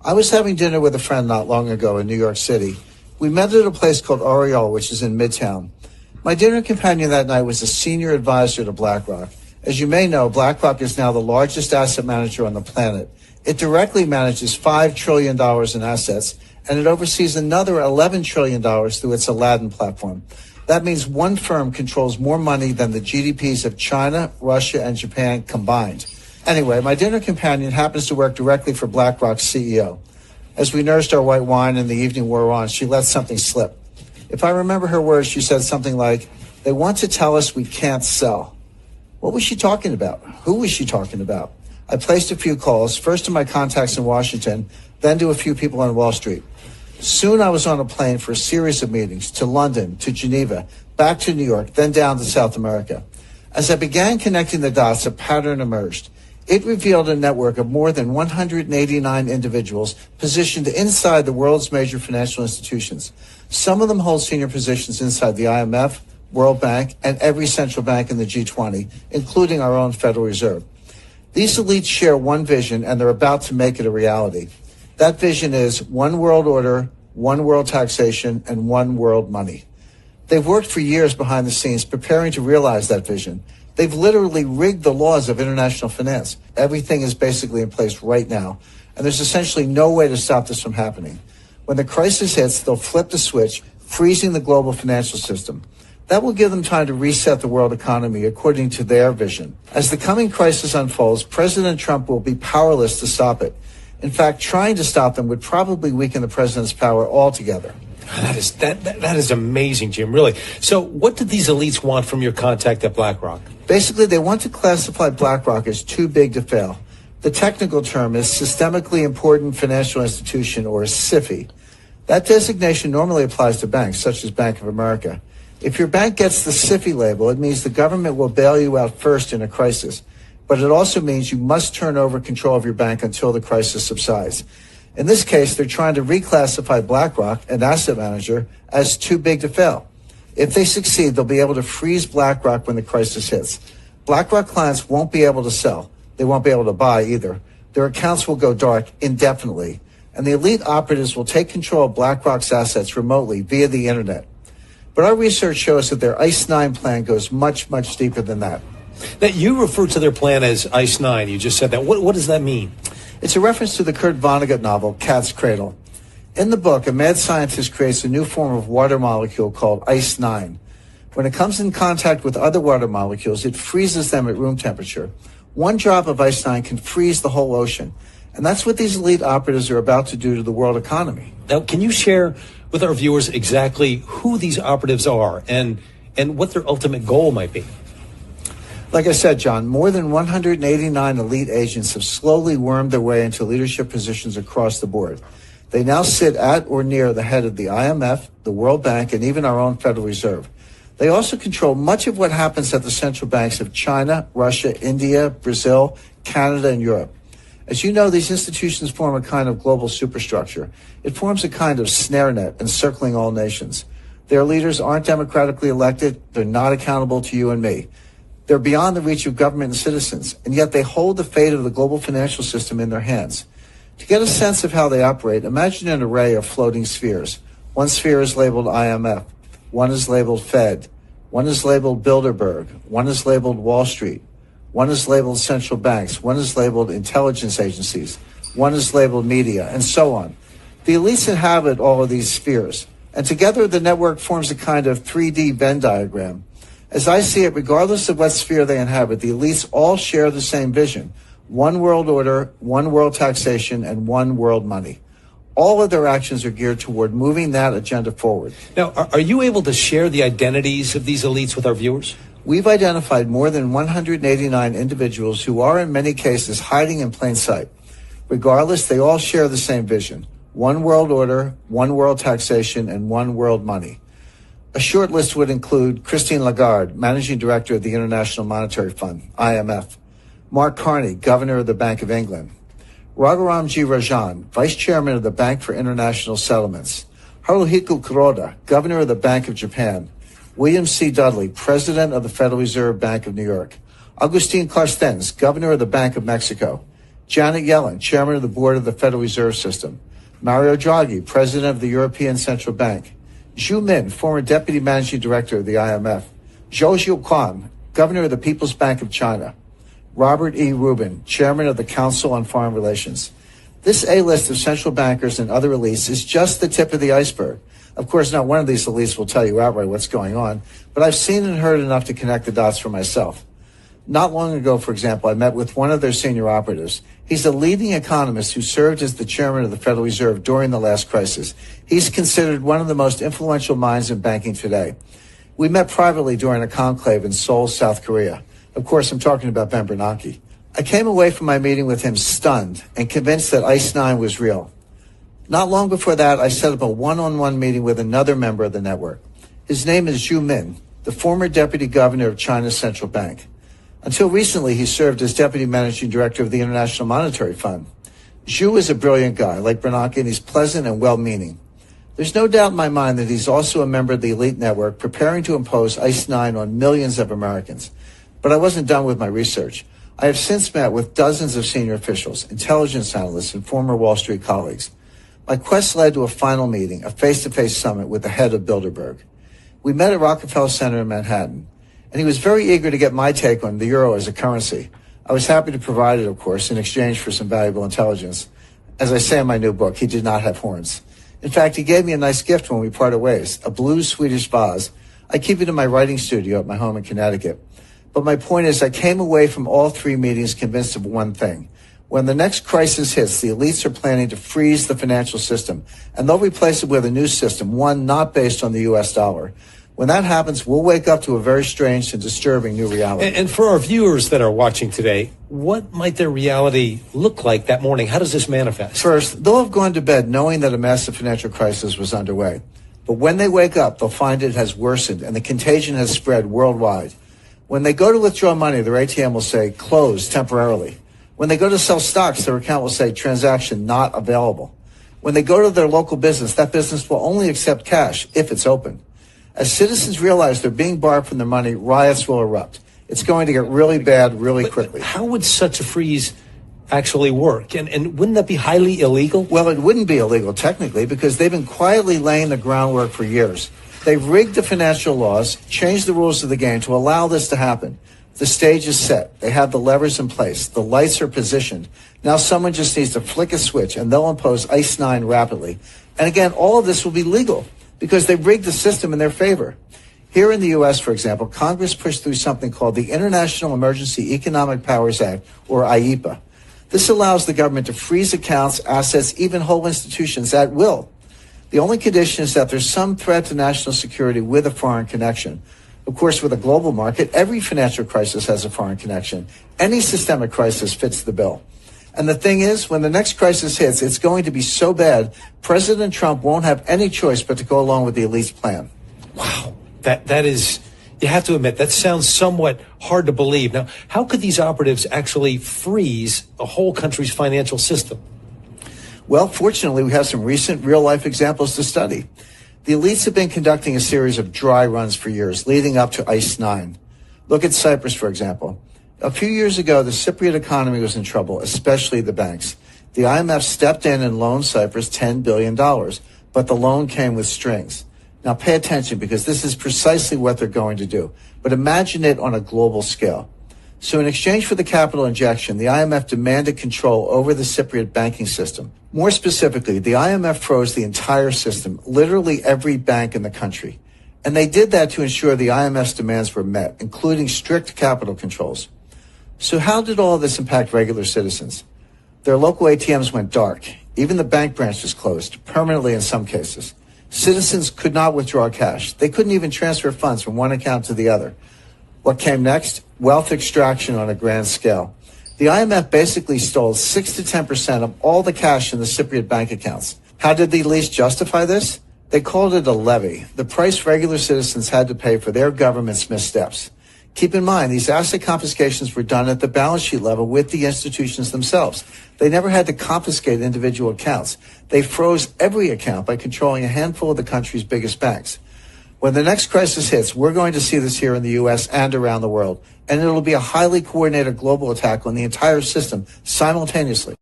I was having dinner with a friend not long ago in New York City. We met at a place called Oriole, which is in Midtown. My dinner companion that night was a senior advisor to BlackRock. As you may know, BlackRock is now the largest asset manager on the planet. It directly manages $5 trillion in assets, and it oversees another $11 trillion through its Aladdin platform. That means one firm controls more money than the GDPs of China, Russia, and Japan combined. Anyway, my dinner companion happens to work directly for BlackRock's CEO. As we nursed our white wine and the evening wore on, she let something slip. If I remember her words, she said something like, "They want to tell us we can't sell." What was she talking about? Who was she talking about? I placed a few calls, first to my contacts in Washington, then to a few people on Wall Street. Soon I was on a plane for a series of meetings to London, to Geneva, back to New York, then down to South America. As I began connecting the dots, a pattern emerged. It revealed a network of more than 189 individuals positioned inside the world's major financial institutions. Some of them hold senior positions inside the IMF, World Bank, and every central bank in the G20, including our own Federal Reserve. These elites share one vision, and they're about to make it a reality. That vision is one world order, one world taxation, and one world money. They've worked for years behind the scenes preparing to realize that vision. They've literally rigged the laws of international finance. Everything is basically in place right now, and there's essentially no way to stop this from happening. When the crisis hits, they'll flip the switch, freezing the global financial system. That will give them time to reset the world economy according to their vision. As the coming crisis unfolds, President Trump will be powerless to stop it. In fact, trying to stop them would probably weaken the president's power altogether. That is amazing, Jim, really. So what did these elites want from your contact at BlackRock? Basically, they want to classify BlackRock as too big to fail. The technical term is Systemically Important Financial Institution, or SIFI. That designation normally applies to banks, such as Bank of America. If your bank gets the SIFI label, it means the government will bail you out first in a crisis. But it also means you must turn over control of your bank until the crisis subsides. In this case, they're trying to reclassify BlackRock, an asset manager, as too big to fail. If they succeed, they'll be able to freeze BlackRock when the crisis hits. BlackRock clients won't be able to sell. They won't be able to buy either. Their accounts will go dark indefinitely. And the elite operatives will take control of BlackRock's assets remotely via the internet. But our research shows that their ICE 9 plan goes much, much deeper than that. Now, you refer to their plan as ICE 9. You just said that. What does that mean? It's a reference to the Kurt Vonnegut novel, Cat's Cradle. In the book, a mad scientist creates a new form of water molecule called ICE 9. When it comes in contact with other water molecules, it freezes them at room temperature. One drop of ICE 9 can freeze the whole ocean. And that's what these elite operatives are about to do to the world economy. Now, can you share with our viewers exactly who these operatives are and what their ultimate goal might be? Like I said, John, more than 189 elite agents have slowly wormed their way into leadership positions across the board. They now sit at or near the head of the IMF, the World Bank, and even our own Federal Reserve. They also control much of what happens at the central banks of China, Russia, India, Brazil, Canada, and Europe. As you know, these institutions form a kind of global superstructure. It forms a kind of snare net encircling all nations. Their leaders aren't democratically elected. They're not accountable to you and me. They're beyond the reach of government and citizens, and yet they hold the fate of the global financial system in their hands. To get a sense of how they operate, imagine an array of floating spheres. One sphere is labeled IMF. One is labeled Fed. One is labeled Bilderberg. One is labeled Wall Street. One is labeled central banks. One is labeled intelligence agencies. One is labeled media, and so on. The elites inhabit all of these spheres, and together the network forms a kind of 3D Venn diagram. As I see it, regardless of what sphere they inhabit, the elites all share the same vision. One world order, one world taxation, and one world money. All of their actions are geared toward moving that agenda forward. Now, are you able to share the identities of these elites with our viewers? We've identified more than 189 individuals who are in many cases hiding in plain sight. Regardless, they all share the same vision. One world order, one world taxation, and one world money. A short list would include Christine Lagarde, Managing Director of the International Monetary Fund, IMF. Mark Carney, Governor of the Bank of England. Raghuram G. Rajan, Vice Chairman of the Bank for International Settlements. Haruhiko Kuroda, Governor of the Bank of Japan. William C. Dudley, President of the Federal Reserve Bank of New York. Agustin Carstens, Governor of the Bank of Mexico. Janet Yellen, chairman of the board of the Federal Reserve System. Mario Draghi, president of the European Central Bank. Zhu Min, former deputy managing director of the IMF. Zhou Zhiuquan, governor of the People's Bank of China. Robert E. Rubin, chairman of the Council on Foreign Relations. This A-list of central bankers and other elites is just the tip of the iceberg. Of course, not one of these elites will tell you outright what's going on, but I've seen and heard enough to connect the dots for myself. Not long ago, for example, I met with one of their senior operatives. He's a leading economist who served as the chairman of the Federal Reserve during the last crisis. He's considered one of the most influential minds in banking today. We met privately during a conclave in Seoul, South Korea. Of course, I'm talking about Ben Bernanke. I came away from my meeting with him stunned and convinced that ICE 9 was real. Not long before that, I set up a one-on-one meeting with another member of the network. His name is Zhu Min, the former deputy governor of China's central bank. Until recently, he served as deputy managing director of the International Monetary Fund. Zhu is a brilliant guy, like Bernanke, and he's pleasant and well-meaning. There's no doubt in my mind that he's also a member of the elite network preparing to impose ICE 9 on millions of Americans. But I wasn't done with my research. I have since met with dozens of senior officials, intelligence analysts, and former Wall Street colleagues. My quest led to a final meeting, a face-to-face summit with the head of Bilderberg. We met at Rockefeller Center in Manhattan, and he was very eager to get my take on the euro as a currency. I was happy to provide it, of course, in exchange for some valuable intelligence. As I say in my new book, he did not have horns. In fact, he gave me a nice gift when we parted ways, a blue Swedish vase. I keep it in my writing studio at my home in Connecticut. But my point is, I came away from all three meetings convinced of one thing. When the next crisis hits, the elites are planning to freeze the financial system, and they'll replace it with a new system, one not based on the U.S. dollar. When that happens, we'll wake up to a very strange and disturbing new reality. And for our viewers that are watching today, what might their reality look like that morning? How does this manifest? First, they'll have gone to bed knowing that a massive financial crisis was underway. But when they wake up, they'll find it has worsened and the contagion has spread worldwide. When they go to withdraw money, their ATM will say, closed temporarily. When they go to sell stocks, their account will say, transaction not available. When they go to their local business, that business will only accept cash if it's open. As citizens realize they're being barred from their money, riots will erupt. It's going to get really bad really quickly. How would such a freeze actually work? And wouldn't that be highly illegal? Well, it wouldn't be illegal technically because they've been quietly laying the groundwork for years. They've rigged the financial laws, changed the rules of the game to allow this to happen. The stage is set. They have the levers in place. The lights are positioned. Now someone just needs to flick a switch and they'll impose ICE 9 rapidly. And again, all of this will be legal because they've rigged the system in their favor. Here in the U.S., for example, Congress pushed through something called the International Emergency Economic Powers Act, or IEPA. This allows the government to freeze accounts, assets, even whole institutions at will. The only condition is that there's some threat to national security with a foreign connection. Of course, with a global market, every financial crisis has a foreign connection. Any systemic crisis fits the bill. And the thing is, when the next crisis hits, it's going to be so bad, President Trump won't have any choice but to go along with the elite's plan. Wow. That is, you have to admit, that sounds somewhat hard to believe. Now, how could these operatives actually freeze a whole country's financial system? Well, fortunately, we have some recent real-life examples to study. The elites have been conducting a series of dry runs for years, leading up to ICE 9. Look at Cyprus, for example. A few years ago, the Cypriot economy was in trouble, especially the banks. The IMF stepped in and loaned Cyprus $10 billion, but the loan came with strings. Now, pay attention, because this is precisely what they're going to do. But imagine it on a global scale. So in exchange for the capital injection, the IMF demanded control over the Cypriot banking system. More specifically, the IMF froze the entire system, literally every bank in the country. And they did that to ensure the IMF's demands were met, including strict capital controls. So how did all of this impact regular citizens? Their local ATMs went dark. Even the bank branch was closed, permanently in some cases. Citizens could not withdraw cash. They couldn't even transfer funds from one account to the other. What came next? Wealth extraction on a grand scale. The IMF basically stole 6 to 10% of all the cash in the Cypriot bank accounts. How did the elites justify this? They called it a levy, the price regular citizens had to pay for their government's missteps. Keep in mind, these asset confiscations were done at the balance sheet level with the institutions themselves. They never had to confiscate individual accounts. They froze every account by controlling a handful of the country's biggest banks. When the next crisis hits, we're going to see this here in the U.S. and around the world. And it'll be a highly coordinated global attack on the entire system simultaneously.